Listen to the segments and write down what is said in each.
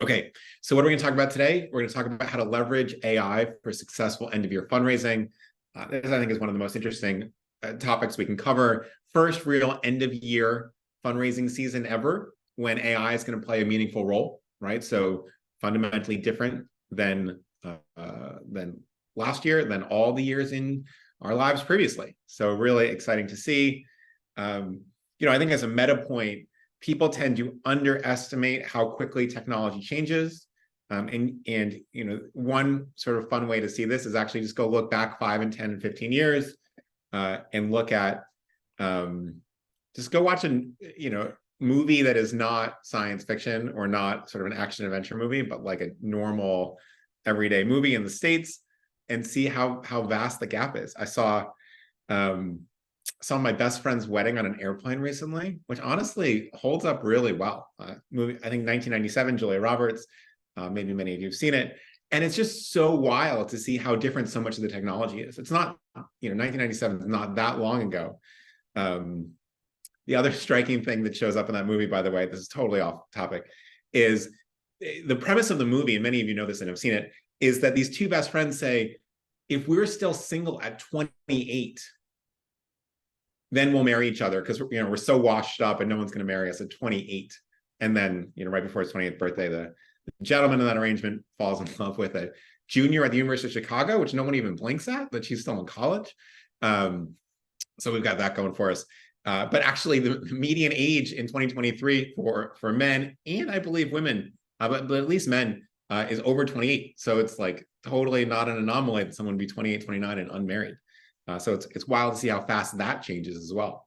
Okay, so what are we going to talk about today? We're going to talk about how to leverage AI for successful end-of-year fundraising. This, I think, is one of the most interesting topics we can cover. First real end-of-year fundraising season ever when AI is going to play a meaningful role, right? So fundamentally different than last year, than all the years in our lives previously. So really exciting to see. I think as a meta point, people tend to underestimate how quickly technology changes. And one sort of fun way to see this is actually just go look back 5 and 10 and 15 years and look at, just go watch a movie that is not science fiction or not sort of an action adventure movie, but like a normal everyday movie in the States, and see how vast the gap is. I saw my best friend's wedding on an airplane recently, which honestly holds up really well. Movie, I think 1997, Julia Roberts. Maybe many of you have seen it, and it's just so wild to see how different so much of the technology is. It's not, 1997 is not that long ago. The other striking thing that shows up in that movie, by the way, this is totally off topic, is the premise of the movie, and many of you know this and have seen it, is that these two best friends say, if we're still single at 28, then we'll marry each other because we're so washed up and no one's going to marry us at 28. And then, right before his 28th birthday, the gentleman in that arrangement falls in love with a junior at the University of Chicago, which no one even blinks at, but she's still in college. So we've got that going for us. But actually, the median age in 2023 for men, and I believe women, but at least men, is over 28. So it's like totally not an anomaly that someone would be 28, 29 and unmarried. So it's wild to see how fast that changes as well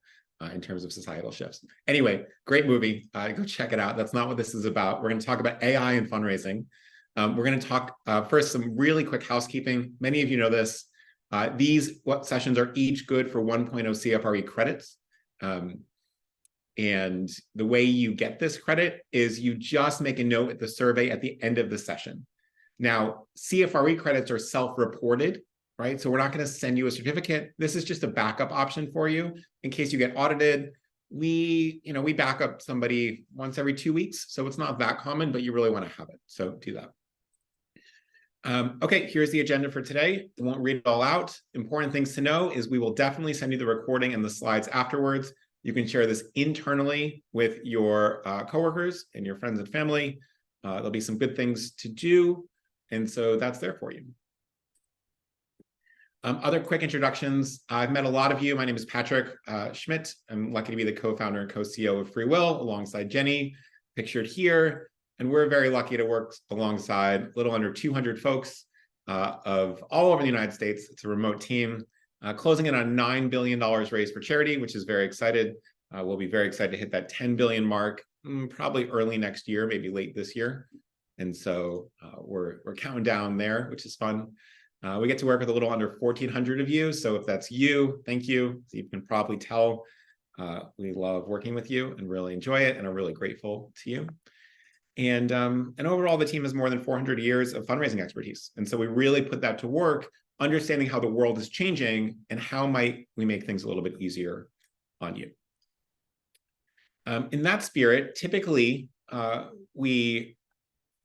in terms of societal shifts. Anyway, great movie. Go check it out. That's not what this is about. We're going to talk about AI and fundraising. We're going to talk first some really quick housekeeping. Many of you know this. These sessions are each good for 1.0 CFRE credits. And the way you get this credit is you just make a note at the survey at the end of the session. Now, CFRE credits are self-reported, right? So we're not going to send you a certificate. This is just a backup option for you in case you get audited. We back up somebody once every 2 weeks, so it's not that common, but you really want to have it. So do that. Okay, here's the agenda for today. I won't read it all out. Important things to know is we will definitely send you the recording and the slides afterwards. You can share this internally with your coworkers and your friends and family. There'll be some good things to do, and so that's there for you. Other quick introductions. I've met a lot of you. My name is Patrick Schmitt. I'm lucky to be the co-founder and co-CEO of FreeWill alongside Jenny, pictured here. And we're very lucky to work alongside a little under 200 folks of all over the United States. It's a remote team, closing in on $9 billion raised for charity, which is very excited. We'll be very excited to hit that 10 billion mark, probably early next year, maybe late this year. And so we're counting down there, which is fun. We get to work with a little under 1,400 of you. So if that's you, thank you. So you can probably tell we love working with you and really enjoy it and are really grateful to you. And overall, the team has more than 400 years of fundraising expertise. And so we really put that to work, understanding how the world is changing and how might we make things a little bit easier on you. In that spirit, typically, we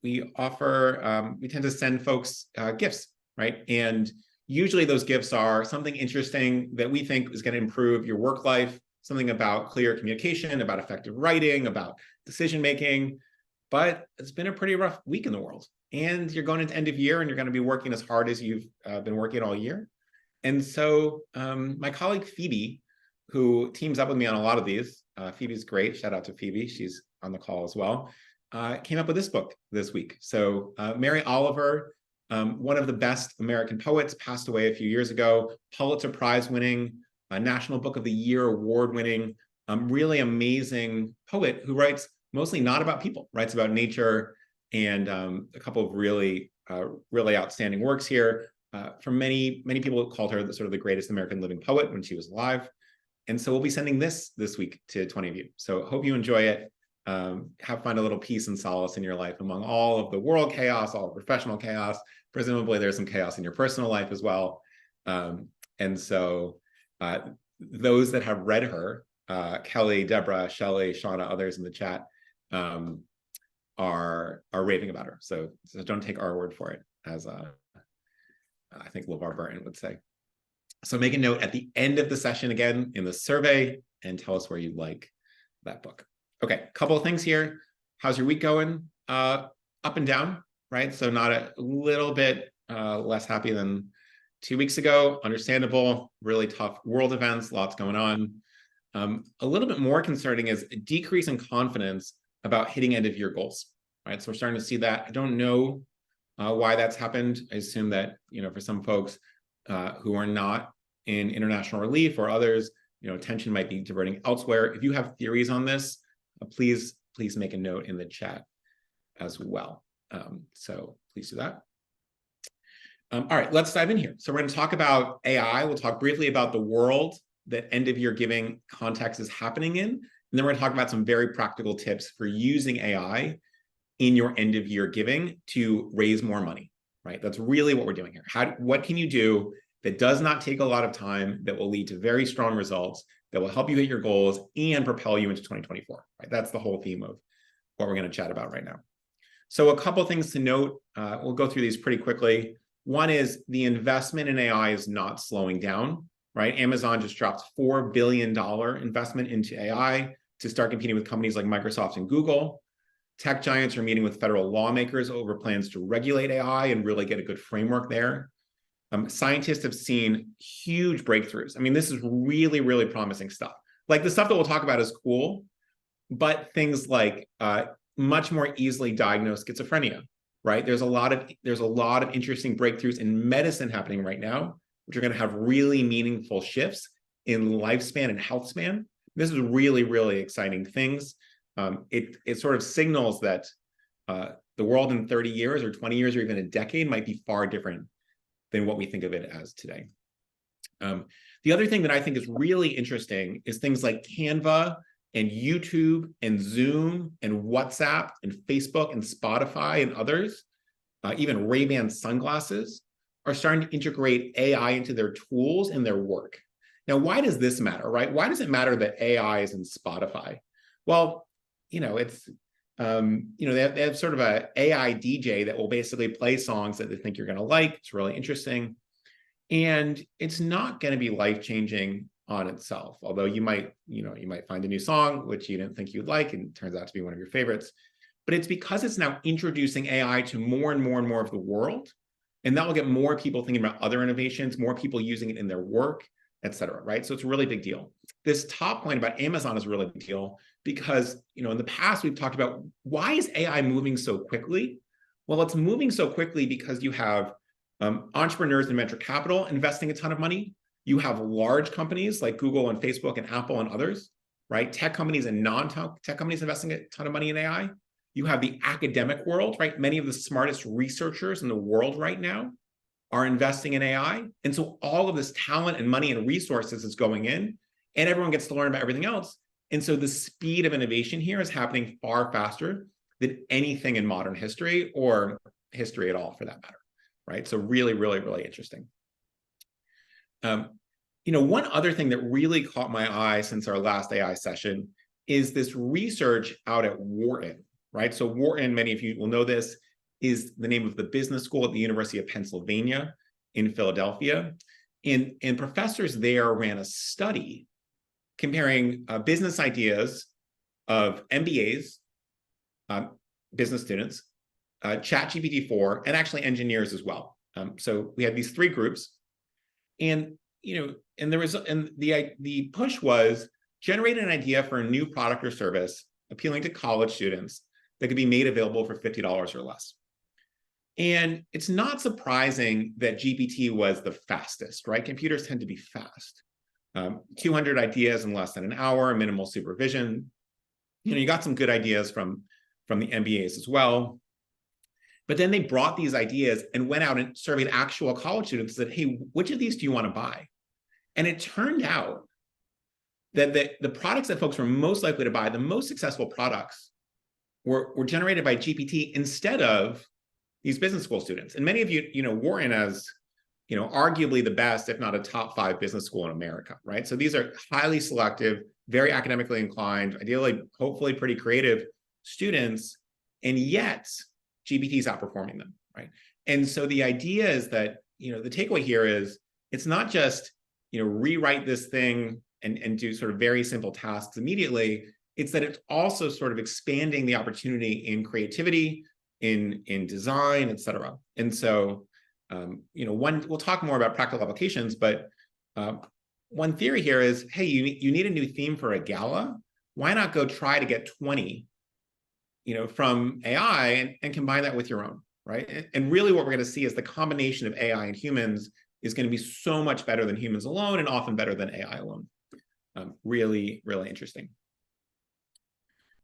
tend to send folks gifts, right? And usually those gifts are something interesting that we think is going to improve your work life, something about clear communication, about effective writing, about decision-making. But it's been a pretty rough week in the world. And you're going into end of year and you're going to be working as hard as you've been working all year. And so my colleague Phoebe, who teams up with me on a lot of these, Phoebe's great, shout out to Phoebe, she's on the call as well, came up with this book this week. So Mary Oliver, one of the best American poets, passed away a few years ago, Pulitzer Prize winning, National Book of the Year award winning, really amazing poet who writes mostly not about people, writes about nature, and a couple of really outstanding works here. From many people called her the greatest American living poet when she was alive. And so we'll be sending this week to 20 of you. So hope you enjoy it. Find a little peace and solace in your life among all of the world chaos, all the professional chaos. Presumably there's some chaos in your personal life as well. And so those that have read her, Kelly, Deborah, Shelley, Shauna, others in the chat, raving about her. So don't take our word for it, as I think LeVar Burton would say. So make a note at the end of the session again in the survey and tell us where you like that book. Okay, a couple of things here. How's your week going? Up and down, right? So not a little bit less happy than 2 weeks ago. Understandable, really tough world events, lots going on. A little bit more concerning is a decrease in confidence about hitting end of year goals, right? So we're starting to see that. I don't know why that's happened. I assume that, for some folks who are not in international relief or others, attention might be diverting elsewhere. If you have theories on this, please make a note in the chat as well. So please do that. All right, let's dive in here. So we're going to talk about AI. We'll talk briefly about the world that end of year giving context is happening in. And then we're going to talk about some very practical tips for using AI in your end of year giving to raise more money, right? That's really what we're doing here. What can you do that does not take a lot of time, that will lead to very strong results, that will help you hit your goals and propel you into 2024, right? That's the whole theme of what we're going to chat about right now. So a couple of things to note. We'll go through these pretty quickly. One is the investment in AI is not slowing down, right? Amazon just dropped $4 billion investment into AI to start competing with companies like Microsoft and Google. Tech giants are meeting with federal lawmakers over plans to regulate AI and really get a good framework there. Scientists have seen huge breakthroughs. I mean, this is really, really promising stuff. Like the stuff that we'll talk about is cool, but things like much more easily diagnosed schizophrenia, right? There's a lot of interesting breakthroughs in medicine happening right now, which are going to have really meaningful shifts in lifespan and health span. This is really, really exciting things. It sort of signals that the world in 30 years or 20 years or even a decade might be far different than what we think of it as today. The other thing that I think is really interesting is things like Canva and YouTube and Zoom and WhatsApp and Facebook and Spotify and others, even Ray-Ban sunglasses, are starting to integrate AI into their tools and their work. Now, why does this matter, right? Why does it matter that AI is in Spotify? Well, it's they have sort of a AI DJ that will basically play songs that they think you're going to like. It's really interesting. And it's not going to be life-changing on itself, although you might find a new song which you didn't think you'd like and it turns out to be one of your favorites. But it's because it's now introducing AI to more and more and more of the world, and that will get more people thinking about other innovations, more people using it in their work, et cetera, right? So it's a really big deal. This top point about Amazon is a really big deal because, in the past, we've talked about why is AI moving so quickly? Well, it's moving so quickly because you have entrepreneurs and venture capital investing a ton of money. You have large companies like Google and Facebook and Apple and others, right? Tech companies and non-tech companies investing a ton of money in AI. You have the academic world, right? Many of the smartest researchers in the world right now are investing in AI. And so all of this talent and money and resources is going in, and everyone gets to learn about everything else. And so the speed of innovation here is happening far faster than anything in modern history or history at all for that matter, right? So really, really, really interesting. One other thing that really caught my eye since our last AI session is this research out at Wharton, right? So Wharton, many of you will know this, is the name of the business school at the University of Pennsylvania in Philadelphia. And professors there ran a study comparing business ideas of MBAs, business students, ChatGPT-4, and actually engineers as well. So we had these three groups, and the push was generate an idea for a new product or service appealing to college students that could be made available for $50 or less. And it's not surprising that GPT was the fastest, right? Computers tend to be fast. 200 ideas in less than an hour, minimal supervision. You got some good ideas from the MBAs as well. But then they brought these ideas and went out and surveyed actual college students and said, hey, which of these do you want to buy? And it turned out that the products that folks were most likely to buy, the most successful products, were generated by GPT instead of these business school students. And many of you, Wharton as, arguably the best, if not a top 5 business school in America, right? So these are highly selective, very academically inclined, ideally, hopefully pretty creative students. and yet GPT is outperforming them, right? And so the idea is that, the takeaway here is it's not just, rewrite this thing and do sort of very simple tasks immediately. It's that it's also sort of expanding the opportunity in creativity, in design, et cetera. And so, we'll talk more about practical applications, but one theory here is, hey, you need a new theme for a gala. Why not go try to get 20, from AI and combine that with your own, right? And really what we're going to see is the combination of AI and humans is going to be so much better than humans alone, and often better than AI alone. Really, really interesting.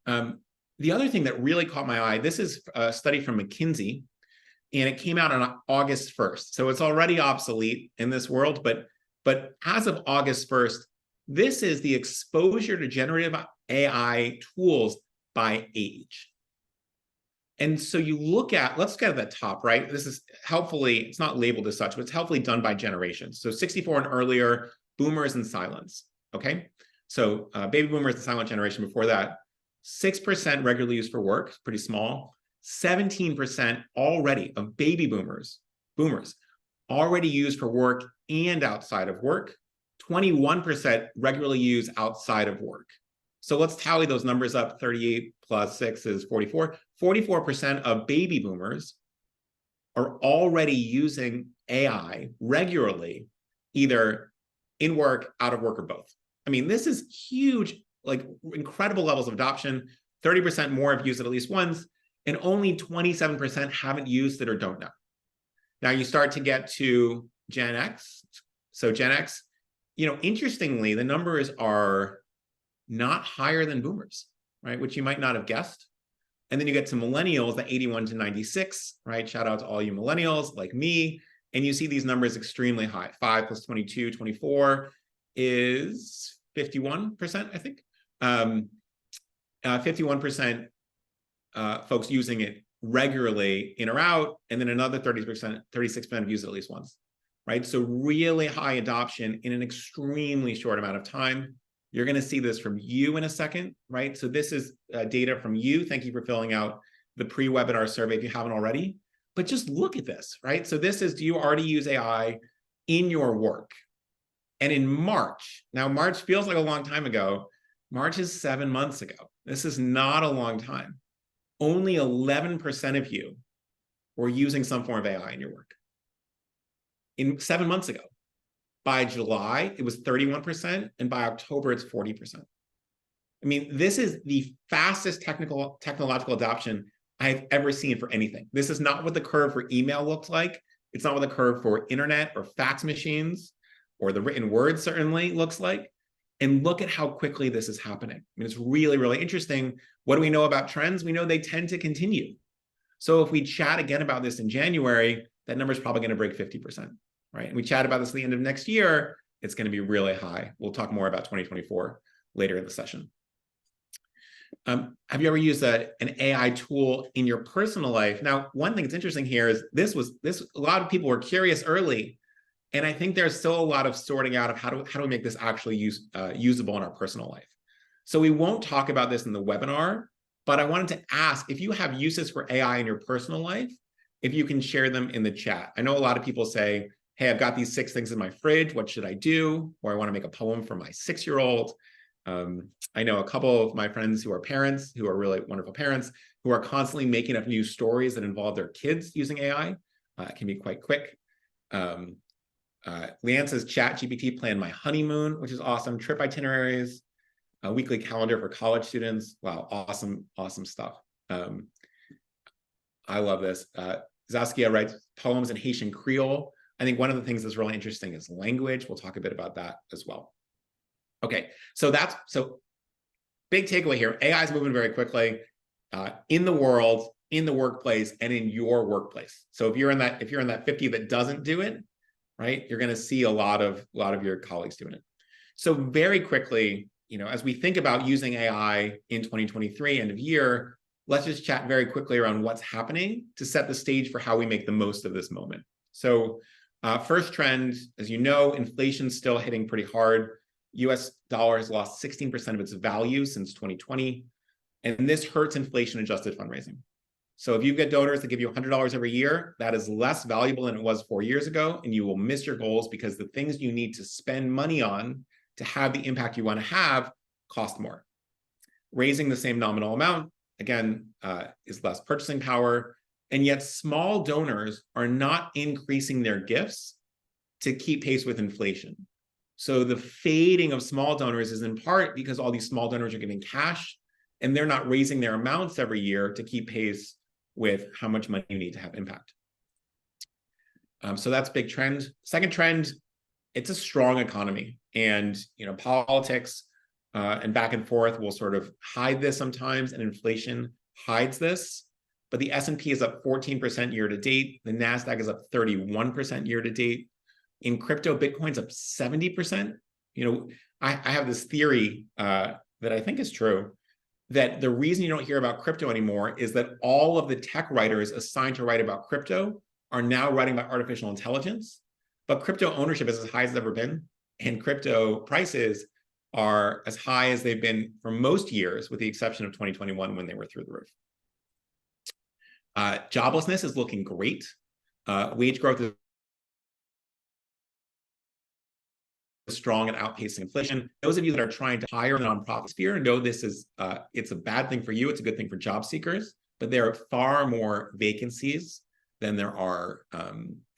The other thing that really caught my eye, this is a study from McKinsey, and it came out on August 1st. So it's already obsolete in this world, but as of August 1st, this is the exposure to generative AI tools by age. And so you let's get at the top, right? This is helpfully, it's not labeled as such, but it's helpfully done by generations. So 64 and earlier, boomers and silents, okay? So baby boomers, the silent generation before that, 6% regularly used for work, pretty small. 17% already of baby boomers already used for work and outside of work. 21% regularly used outside of work. So let's tally those numbers up. 38 plus 6 is 44. 44% of baby boomers are already using AI regularly, either in work, out of work, or both. I mean, this is huge, like incredible levels of adoption. 30% more have used it at least once, and only 27% haven't used it or don't know. Now you start to get to Gen X. So Gen X, interestingly, the numbers are not higher than boomers, right? Which you might not have guessed. And then you get to millennials, the 81 to 96, right? Shout out to all you millennials like me. And you see these numbers extremely high. 5 plus 22, 24 is 51%, I think. 51% folks using it regularly in or out, and then another 30%, 36% have used it at least once, right? So really high adoption in an extremely short amount of time. You're going to see this from you in a second, right? So this is data from you. Thank you for filling out the pre-webinar survey if you haven't already. But just look at this, right? So this is, do you already use AI in your work? And in March, now March feels like a long time ago. March is 7 months ago. This is not a long time. Only 11% of you were using some form of AI in your work. In 7 months ago. By July, it was 31%, and by October, it's 40%. I mean, this is the fastest technological adoption I've ever seen for anything. This is not what the curve for email looks like. It's not what the curve for internet or fax machines or the written word certainly looks like. And look at how quickly this is happening. I mean, it's really, really interesting. What do we know about trends? We know they tend to continue. So if we chat again about this in January, that number is probably going to break 50%. Right? And we chat about this at the end of next year, it's going to be really high. We'll talk more about 2024 later in the session. Have you ever used an AI tool in your personal life? Now, one thing that's interesting here is a lot of people were curious early, and I think there's still a lot of sorting out of how do we make this actually usable in our personal life. So we won't talk about this in the webinar, but I wanted to ask if you have uses for AI in your personal life, if you can share them in the chat. I know a lot of people say, hey, I've got these 6 things in my fridge. What should I do? Or I want to make a poem for my 6-year-old. I know a couple of my friends who are parents, who are really wonderful parents, who are constantly making up new stories that involve their kids using AI. It can be quite quick. Leanne says, ChatGPT planned my honeymoon, which is awesome. Trip itineraries, a weekly calendar for college students. Wow, awesome, awesome stuff. I love this. Zaskia writes poems in Haitian Creole. I think one of the things that's really interesting is language. We'll talk a bit about that as well. Okay, so big takeaway here. AI is moving very quickly in the world, in the workplace, and in your workplace. So if you're in that 50 that doesn't do it, right, you're going to see a lot of your colleagues doing it. So very quickly, as we think about using AI in 2023, end of year, let's just chat very quickly around what's happening to set the stage for how we make the most of this moment. So first trend, as you know, inflation's still hitting pretty hard. US dollar has lost 16% of its value since 2020. And this hurts inflation-adjusted fundraising. So if you get donors that give you $100 every year, that is less valuable than it was 4 years ago, and you will miss your goals because the things you need to spend money on to have the impact you want to have cost more. Raising the same nominal amount, again, is less purchasing power, and yet small donors are not increasing their gifts to keep pace with inflation. So the fading of small donors is in part because all these small donors are giving cash, and they're not raising their amounts every year to keep pace with how much money you need to have impact. So that's a big trend. Second trend, it's a strong economy, and politics and back and forth will sort of hide this sometimes, and inflation hides this. But the S&P is up 14% year to date. The NASDAQ is up 31% year to date. In crypto, Bitcoin's up 70%. I have this theory that I think is true, that the reason you don't hear about crypto anymore is that all of the tech writers assigned to write about crypto are now writing about artificial intelligence. But crypto ownership is as high as it's ever been, and crypto prices are as high as they've been for most years, with the exception of 2021 when they were through the roof. Joblessness is looking great. Wage growth is strong and outpacing inflation. Those of you that are trying to hire in the nonprofit sphere know this is it's a bad thing for you. It's a good thing for job seekers, but there are far more vacancies than there are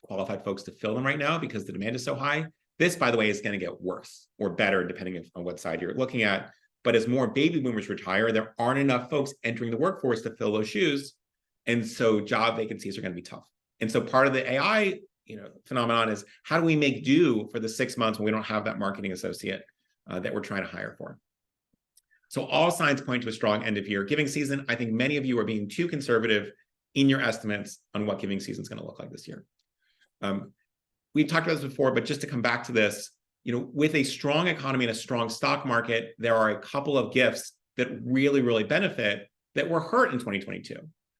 qualified folks to fill them right now because the demand is so high. This, by the way, is going to get worse or better depending on what side you're looking at. But as more baby boomers retire, there aren't enough folks entering the workforce to fill those shoes, and so job vacancies are going to be tough. And so part of the AI phenomenon is, how do we make do for the 6 months when we don't have that marketing associate that we're trying to hire for? So all signs point to a strong end of year giving season. I think many of you are being too conservative in your estimates on what giving season is going to look like this year. We've talked about this before, but just to come back to this, with a strong economy and a strong stock market, there are a couple of gifts that really, really benefit that were hurt in 2022.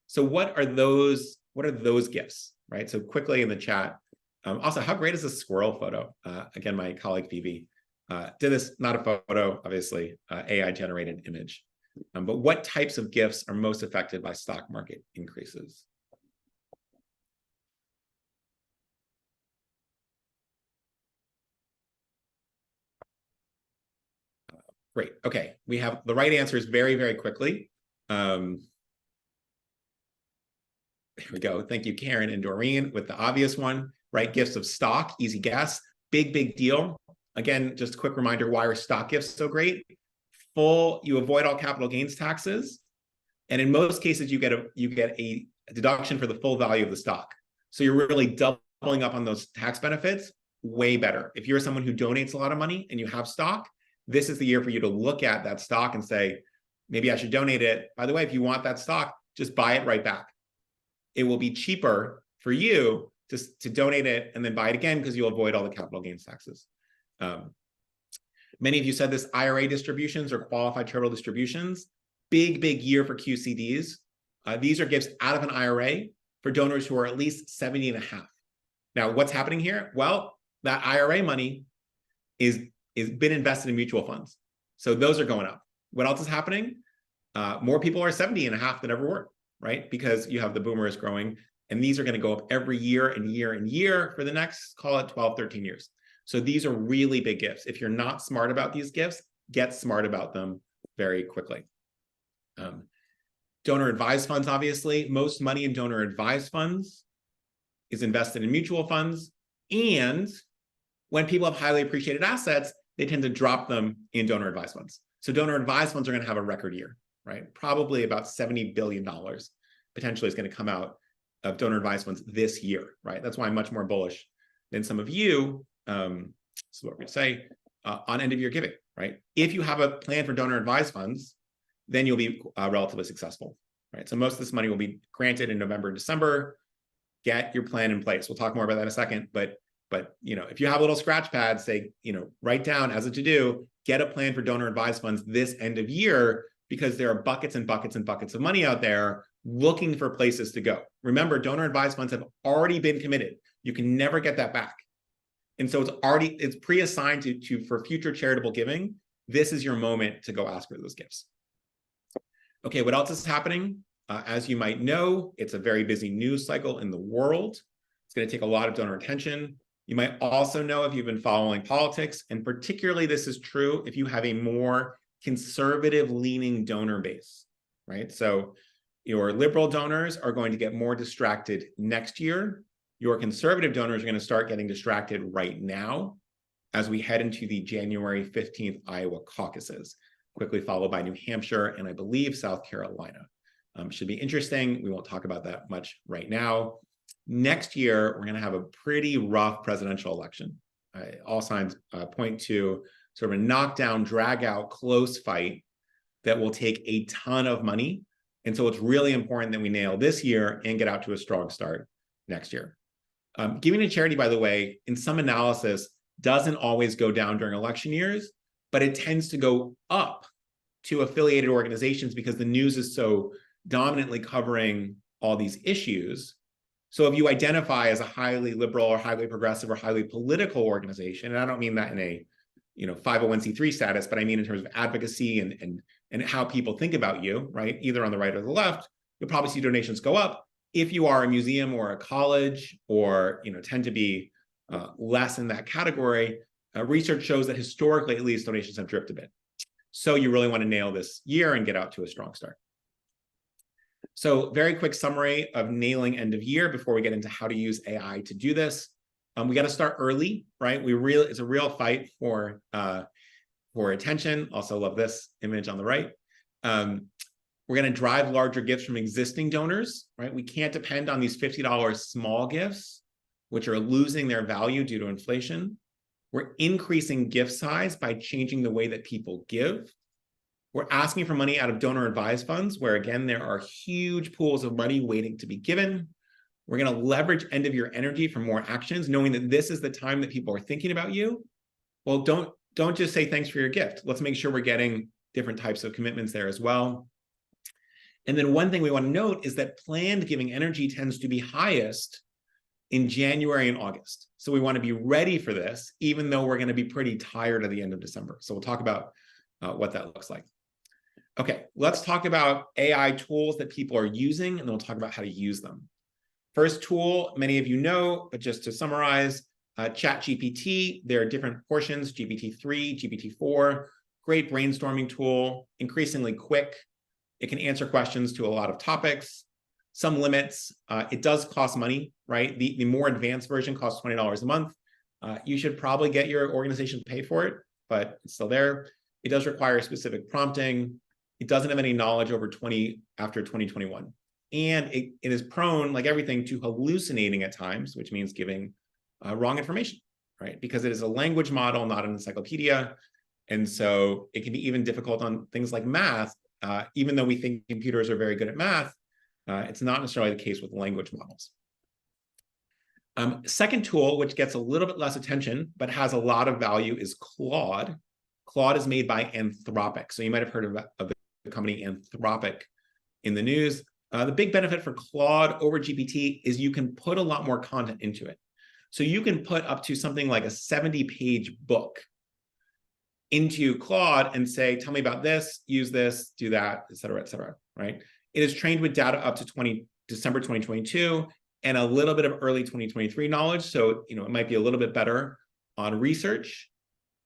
So what are those gifts, right? So quickly in the chat. Also, how great is this squirrel photo? Again, my colleague Phoebe did this, not a photo, obviously, AI generated image. But what types of gifts are most affected by stock market increases? Great. Okay, we have the right answers very, very quickly. There we go. Thank you, Karen and Doreen, with the obvious one, right? Gifts of stock, easy guess. Big deal. Again, just a quick reminder, why are stock gifts so great? You avoid all capital gains taxes. And in most cases, you get a deduction for the full value of the stock. So you're really doubling up on those tax benefits, way better. If you're someone who donates a lot of money and you have stock, this is the year for you to look at that stock and say, maybe I should donate it. By the way, if you want that stock, just buy it right back. It will be cheaper for you to donate it and then buy it again because you'll avoid all the capital gains taxes. Many of you said this, IRA distributions or qualified charitable distributions, big year for QCDs. These are gifts out of an IRA for donors who are at least 70 and a half. Now, what's happening here? Well, that IRA money is been invested in mutual funds. So those are going up. What else is happening? More people are 70 and a half than ever were, right? Because you have the boomers growing, and these are going to go up every year and year for the next, call it 12, 13 years. So these are really big gifts. If you're not smart about these gifts, get smart about them very quickly. Donor advised funds, obviously. Most money in donor advised funds is invested in mutual funds. And when people have highly appreciated assets, they tend to drop them in donor advised funds. So donor advised funds are going to have a record year, right? Probably about $70 billion potentially is going to come out of donor advised funds this year, right? That's why I'm much more bullish than some of you. This is what we're going to say on end of year giving, right? If you have a plan for donor advised funds, then you'll be relatively successful, right? So most of this money will be granted in November and December. Get your plan in place. We'll talk more about that in a second, but if you have a little scratch pad, say, write down as a to-do, get a plan for donor advised funds this end of year, because there are buckets and buckets and buckets of money out there looking for places to go. Remember, donor advised funds have already been committed. You can never get that back. And so it's pre-assigned for future charitable giving. This is your moment to go ask for those gifts. Okay, what else is happening? As you might know, it's a very busy news cycle in the world. It's going to take a lot of donor attention. You might also know if you've been following politics, and particularly this is true if you have a more conservative-leaning donor base, right? So your liberal donors are going to get more distracted next year. Your conservative donors are going to start getting distracted right now as we head into the January 15th Iowa caucuses, quickly followed by New Hampshire and I believe South Carolina. Should be interesting. We won't talk about that much right now. Next year, we're going to have a pretty rough presidential election. All signs point to sort of a knockdown, drag-out, close fight that will take a ton of money. And so it's really important that we nail this year and get out to a strong start next year. Giving to charity, by the way, in some analysis, doesn't always go down during election years, but it tends to go up to affiliated organizations because the news is so dominantly covering all these issues. So if you identify as a highly liberal or highly progressive or highly political organization, and I don't mean that in a 501c3 status, but I mean in terms of advocacy and how people think about you, right? Either on the right or the left, you'll probably see donations go up. If you are a museum or a college or tend to be less in that category, research shows that historically at least donations have dripped a bit. So you really want to nail this year and get out to a strong start. So very quick summary of nailing end of year before we get into how to use AI to do this. We got to start early, right? It's a real fight for attention. Also love this image on the right. We're going to drive larger gifts from existing donors, right? We can't depend on these $50 small gifts, which are losing their value due to inflation. We're increasing gift size by changing the way that people give. We're asking for money out of donor advised funds, where again, there are huge pools of money waiting to be given. We're going to leverage end of year energy for more actions, knowing that this is the time that people are thinking about you. Well, don't just say thanks for your gift. Let's make sure we're getting different types of commitments there as well. And then one thing we want to note is that planned giving energy tends to be highest in January and August. So we want to be ready for this, even though we're going to be pretty tired at the end of December. So we'll talk about what that looks like. Okay, let's talk about AI tools that people are using, and then we'll talk about how to use them. First tool, many of you know, but just to summarize, ChatGPT. There are different portions, GPT-3, GPT-4, great brainstorming tool, increasingly quick. It can answer questions to a lot of topics. Some limits, it does cost money, right? The more advanced version costs $20 a month. You should probably get your organization to pay for it, but it's still there. It does require specific prompting. It doesn't have any knowledge after 2021. And it is prone, like everything, to hallucinating at times, which means giving wrong information, right? Because it is a language model, not an encyclopedia. And so it can be even difficult on things like math. Even though we think computers are very good at math, it's not necessarily the case with language models. Second tool, which gets a little bit less attention, but has a lot of value, is Claude. Claude is made by Anthropic. So you might have heard of the company Anthropic in the news. The big benefit for Claude over GPT is you can put a lot more content into it. So you can put up to something like a 70-page book into Claude and say, tell me about this, use this, do that, et cetera, right? It is trained with data up to December 2022 and a little bit of early 2023 knowledge. So, it might be a little bit better on research.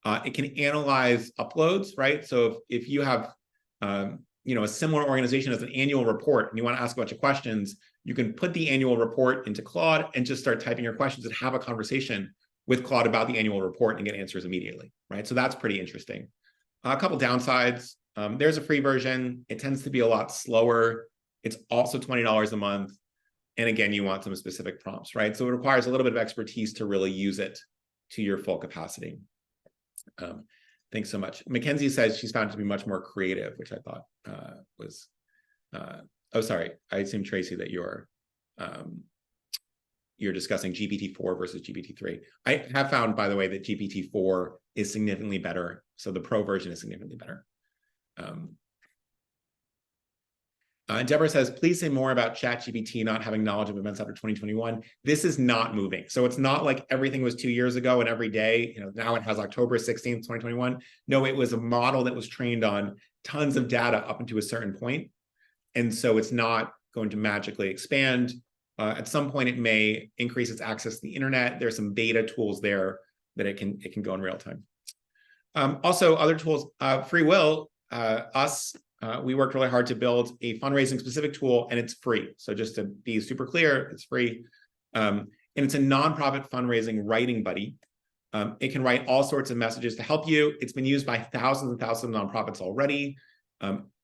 It can analyze uploads, right? So if you have, a similar organization as an annual report and you want to ask a bunch of questions, you can put the annual report into Claude and just start typing your questions and have a conversation with Claude about the annual report and get answers immediately, right? So that's pretty interesting. A couple downsides. There's a free version. It tends to be a lot slower. It's also $20 a month. And again, you want some specific prompts, right? So it requires a little bit of expertise to really use it to your full capacity. Thanks so much. Mackenzie says she's found it to be much more creative, which I thought was, oh, sorry. I assume, Tracy, that you're discussing GPT-4 versus GPT-3. I have found, by the way, that GPT-4 is significantly better. So the pro version is significantly better. Deborah says, please say more about ChatGPT not having knowledge of events after 2021. This is not moving. So it's not like everything was 2 years ago and every day, now it has October 16th, 2021. No, it was a model that was trained on tons of data up into a certain point. And so it's not going to magically expand. At some point, it may increase its access to the internet. There's some beta tools there that it can go in real time. Also, other tools, FreeWill, we worked really hard to build a fundraising specific tool, and it's free. So just to be super clear, it's free. And it's a nonprofit fundraising writing buddy. It can write all sorts of messages to help you. It's been used by thousands and thousands of nonprofits already.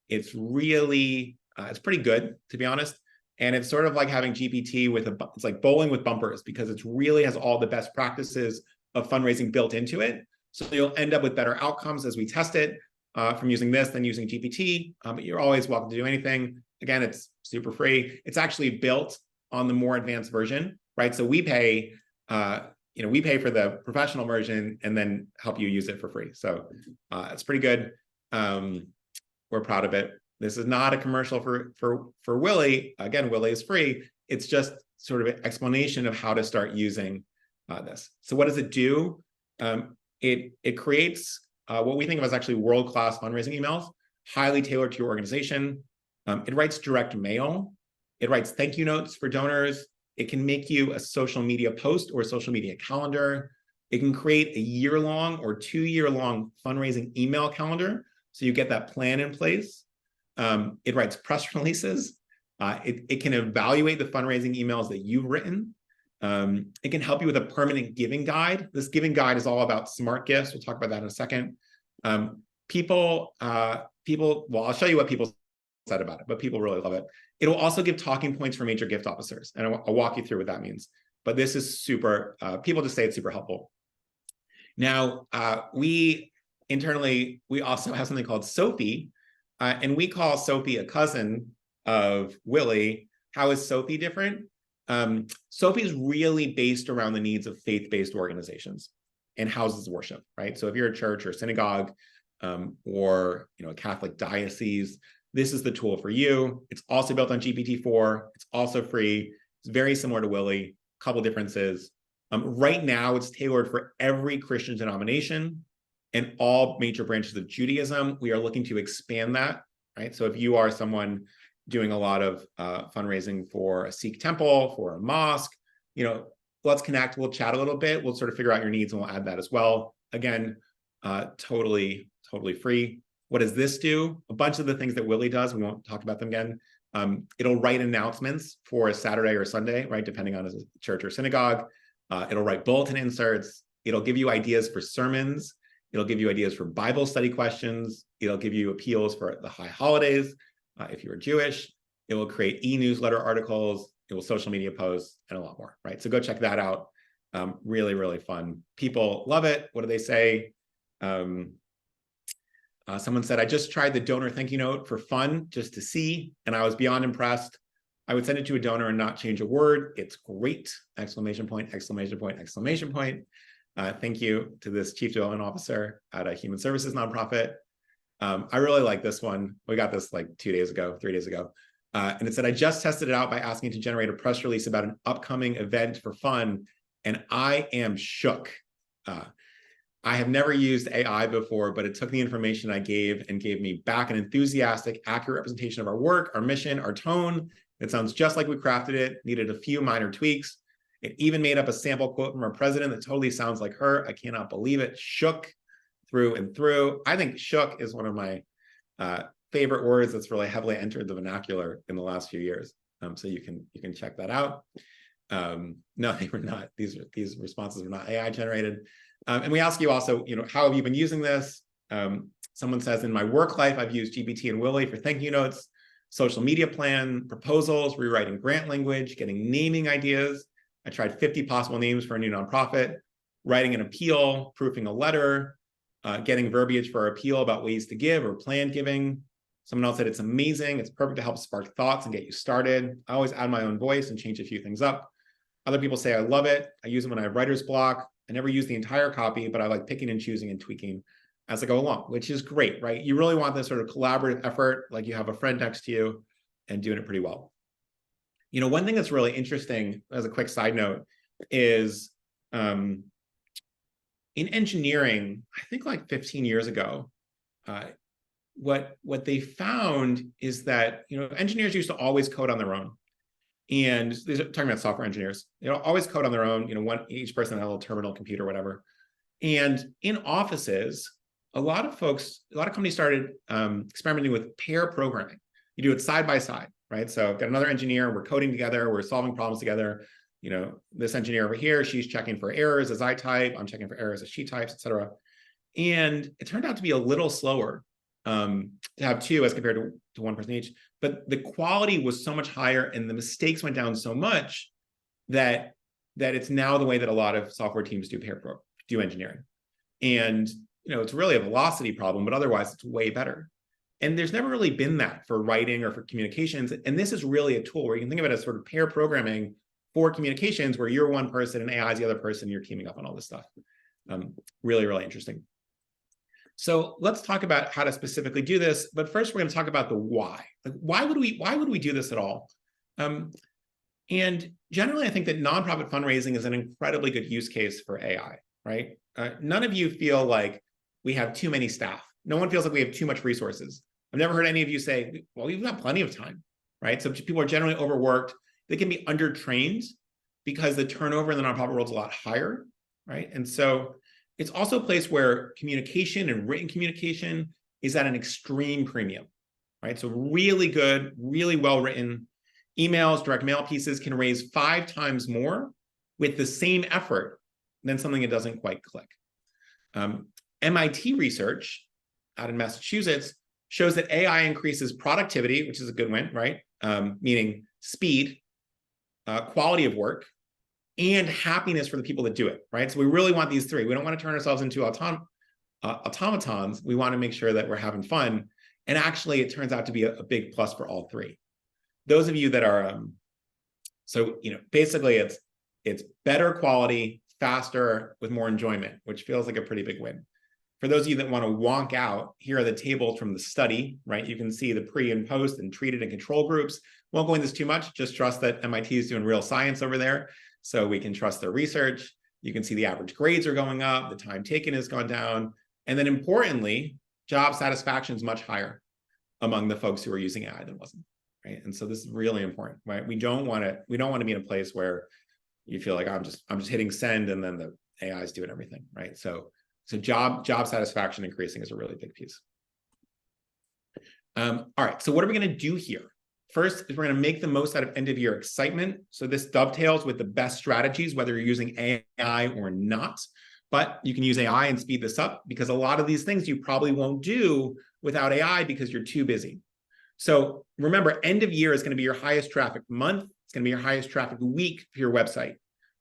It's really, it's pretty good, to be honest. And it's sort of like having GPT with it's like bowling with bumpers, because it really has all the best practices of fundraising built into it. So you'll end up with better outcomes as we test it from using this than using GPT. But you're always welcome to do anything. Again, it's super free. It's actually built on the more advanced version, right? So we pay, we pay for the professional version and then help you use it for free. So it's pretty good. We're proud of it. This is not a commercial for Willy. Again, Willy is free. It's just sort of an explanation of how to start using this. So what does it do? It creates what we think of as actually world-class fundraising emails, highly tailored to your organization. It writes direct mail. It writes thank you notes for donors. It can make you a social media post or a social media calendar. It can create a year-long or 2-year-long fundraising email calendar, so you get that plan in place. It writes press releases. It can evaluate the fundraising emails that you've written. It can help you with a permanent giving guide. This giving guide is all about smart gifts. We'll talk about that in a second. Well, I'll show you what people said about it, but people really love it. It will also give talking points for major gift officers, and I'll walk you through what that means. But this is super, people just say it's super helpful. Now, we internally, we also have something called Sophie, and we call Sophie a cousin of Willy. How is Sophie different? Sophie is really based around the needs of faith-based organizations and houses of worship, right? So if you're a church or a synagogue, or a Catholic diocese, this is the tool for you. It's also built on GPT-4. It's also free. It's very similar to Willy. A couple differences. Right now, it's tailored for every Christian denomination and all major branches of Judaism. We are looking to expand that, right? So if you are someone doing a lot of fundraising for a Sikh temple, for a mosque, let's connect. We'll chat a little bit. We'll sort of figure out your needs and we'll add that as well. Again, totally free. What does this do? A bunch of the things that Willy does, we won't talk about them again. It'll write announcements for a Saturday or Sunday, right? Depending on a church or synagogue. It'll write bulletin inserts. It'll give you ideas for sermons. It'll give you ideas for Bible study questions. It'll give you appeals for the high holidays. If you're Jewish, it will create e-newsletter articles. It will social media posts and a lot more, right? So go check that out. Really, really fun. People love it. What do they say? Someone said, I just tried the donor thank you note for fun, just to see, and I was beyond impressed. I would send it to a donor and not change a word. It's great! Exclamation point, exclamation point, exclamation point. Thank you to this chief development officer at a human services nonprofit. I really like this one. We got this like 3 days ago. And it said, I just tested it out by asking to generate a press release about an upcoming event for fun, and I am shook. I have never used AI before, but it took the information I gave and gave me back an enthusiastic, accurate representation of our work, our mission, our tone. It sounds just like we crafted it, needed a few minor tweaks. It even made up a sample quote from our president that totally sounds like her. I cannot believe it. Shook through and through. I think shook is one of my favorite words that's really heavily entered the vernacular in the last few years. So you can check that out. No, they were not. These responses were not AI generated. And we ask you also, how have you been using this? Someone says, in my work life, I've used GPT and Willy for thank you notes, social media plan, proposals, rewriting grant language, getting naming ideas. I tried 50 possible names for a new nonprofit, writing an appeal, proofing a letter, getting verbiage for our appeal about ways to give or planned giving. Someone else said it's amazing. It's perfect to help spark thoughts and get you started. I always add my own voice and change a few things up. Other people say, I love it. I use it when I have writer's block. I never use the entire copy, but I like picking and choosing and tweaking as I go along, which is great, right? You really want this sort of collaborative effort, like you have a friend next to you and doing it pretty well. One thing that's really interesting as a quick side note is in engineering, I think like 15 years ago, what they found is that, engineers used to always code on their own. And these are talking about software engineers, always code on their own, each person had a little terminal computer, whatever. And in offices, a lot of companies started experimenting with pair programming. You do it side by side, right? So I've got another engineer, we're coding together, we're solving problems together. This engineer over here, she's checking for errors as I type, I'm checking for errors as she types, et cetera. And it turned out to be a little slower to have two as compared to one person each. But the quality was so much higher and the mistakes went down so much that it's now the way that a lot of software teams do engineering. And it's really a velocity problem, but otherwise it's way better. And there's never really been that for writing or for communications. And this is really a tool where you can think of it as sort of pair programming for communications, where you're one person and AI is the other person, you're teaming up on all this stuff. Really, really interesting. So let's talk about how to specifically do this. But first, we're going to talk about the why. Like, why would we do this at all? And generally, I think that nonprofit fundraising is an incredibly good use case for AI, right? None of you feel like we have too many staff. No one feels like we have too much resources. I've never heard any of you say, well, we've got plenty of time, right? So people are generally overworked. They can be undertrained because the turnover in the nonprofit world is a lot higher, right? And so it's also a place where communication and written communication is at an extreme premium, right? So really good, really well-written emails, direct mail pieces can raise 5 times more with the same effort than something that doesn't quite click. MIT research out in Massachusetts shows that AI increases productivity, which is a good win, right? Meaning speed, quality of work, and happiness for the people that do it, right? So we really want these 3. We don't want to turn ourselves into automatons. We want to make sure that we're having fun. And actually, it turns out to be a big plus for all 3. Those of you that are, basically it's better quality, faster, with more enjoyment, which feels like a pretty big win. For those of you that want to wonk out, here are the tables from the study, right? You can see the pre and post and treated and control groups. Won't go into this too much, just trust that MIT is doing real science over there. So we can trust their research. You can see the average grades are going up, the time taken has gone down. And then importantly, job satisfaction is much higher among the folks who are using AI than wasn't, right? And so this is really important, right? We don't want to be in a place where you feel like I'm just hitting send and then the AI is doing everything, right? So job satisfaction increasing is a really big piece. All right, so what are we going to do here? First is we're going to make the most out of end of year excitement. So this dovetails with the best strategies, whether you're using AI or not. But you can use AI and speed this up because a lot of these things you probably won't do without AI because you're too busy. So remember, end of year is going to be your highest traffic month. It's going to be your highest traffic week for your website,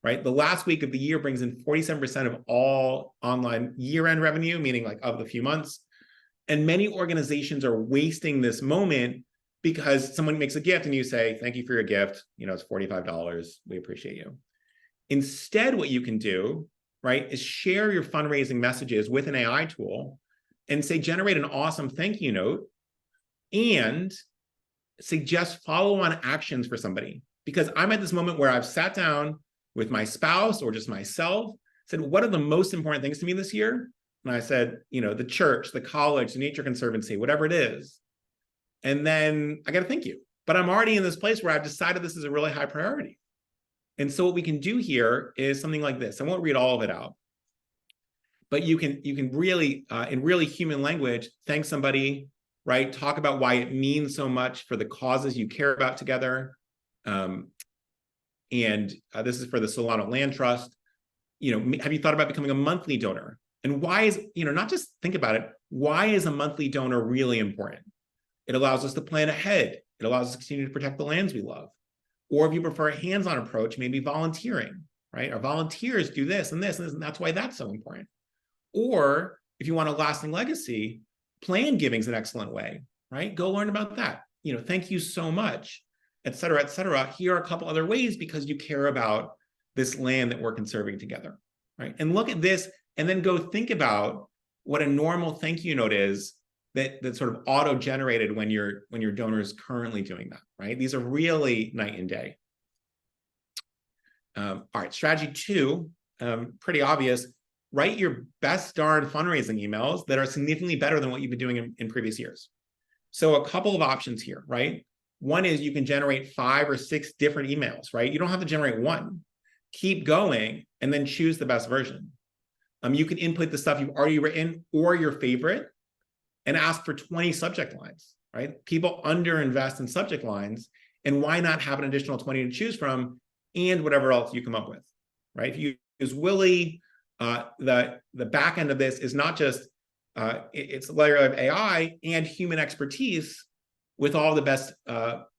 right? The last week of the year brings in 47% of all online year-end revenue, meaning like of the few months. And many organizations are wasting this moment because someone makes a gift and you say, thank you for your gift. It's $45. We appreciate you. Instead, what you can do, right, is share your fundraising messages with an AI tool and say, generate an awesome thank you note and suggest follow-on actions for somebody. Because I'm at this moment where I've sat down with my spouse or just myself, said, what are the most important things to me this year? And I said, the church, the college, the Nature Conservancy, whatever it is. And then I got to thank you. But I'm already in this place where I've decided this is a really high priority. And so what we can do here is something like this. I won't read all of it out. But you can really, in really human language, thank somebody, right? Talk about why it means so much for the causes you care about together. And this is for the Solano Land Trust. Have you thought about becoming a monthly donor? And why is, not just think about it, why is a monthly donor really important? It allows us to plan ahead. It allows us to continue to protect the lands we love. Or if you prefer a hands-on approach, maybe volunteering, right? Our volunteers do this and this, and that's why that's so important. Or if you want a lasting legacy, plan giving is an excellent way, right? Go learn about that. Thank you so much, et cetera, et cetera. Here are a couple other ways because you care about this land that we're conserving together, right? And look at this and then go think about what a normal thank you note is that's sort of auto-generated when your donor is currently doing that, right? These are really night and day. All right, strategy 2, pretty obvious. write your best darn fundraising emails that are significantly better than what you've been doing in previous years. So a couple of options here, right? One is you can generate 5 or 6 different emails, right? You don't have to generate one. Keep going and then choose the best version. You can input the stuff you've already written or your favorite and ask for 20 subject lines, right? People underinvest in subject lines, and why not have an additional 20 to choose from and whatever else you come up with, right? If you use Willy, the back end of this is not just, it's a layer of AI and human expertise with all the best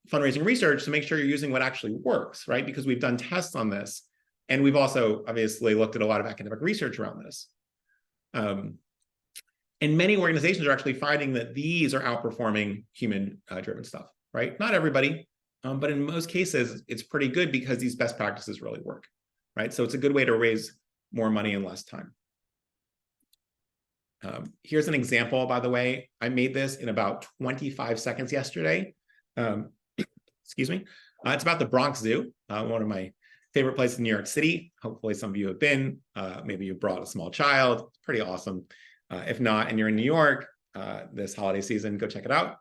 fundraising research to make sure you're using what actually works, right? Because we've done tests on this, and we've also obviously looked at a lot of academic research around this. And many organizations are actually finding that these are outperforming human-driven stuff, right? Not everybody, but in most cases, it's pretty good because these best practices really work, right? So it's a good way to raise more money in less time. Here's an example, by the way. I made this in about 25 seconds yesterday. Excuse me. It's about the Bronx Zoo, one of my favorite places in New York City. Hopefully some of you have been. Maybe you brought a small child. It's pretty awesome. If not, and you're in New York this holiday season, go check it out.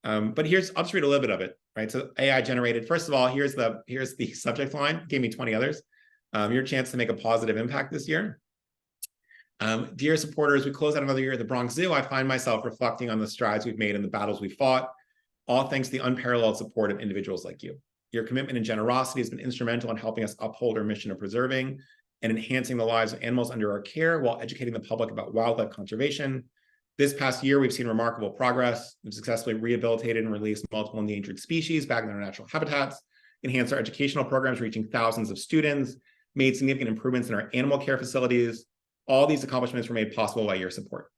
But I'll just read a little bit of it, right? So AI generated, first of all, here's the subject line, gave me 20 others. Your chance to make a positive impact this year. Dear supporters, we close out another year at the Bronx Zoo. I find myself reflecting on the strides we've made and the battles we fought, all thanks to the unparalleled support of individuals like you. Your commitment and generosity has been instrumental in helping us uphold our mission of preserving and enhancing the lives of animals under our care while educating the public about wildlife conservation. This past year, we've seen remarkable progress. We've successfully rehabilitated and released multiple endangered species back in their natural habitats, enhanced our educational programs, reaching thousands of students, made significant improvements in our animal care facilities. All these accomplishments were made possible by your support.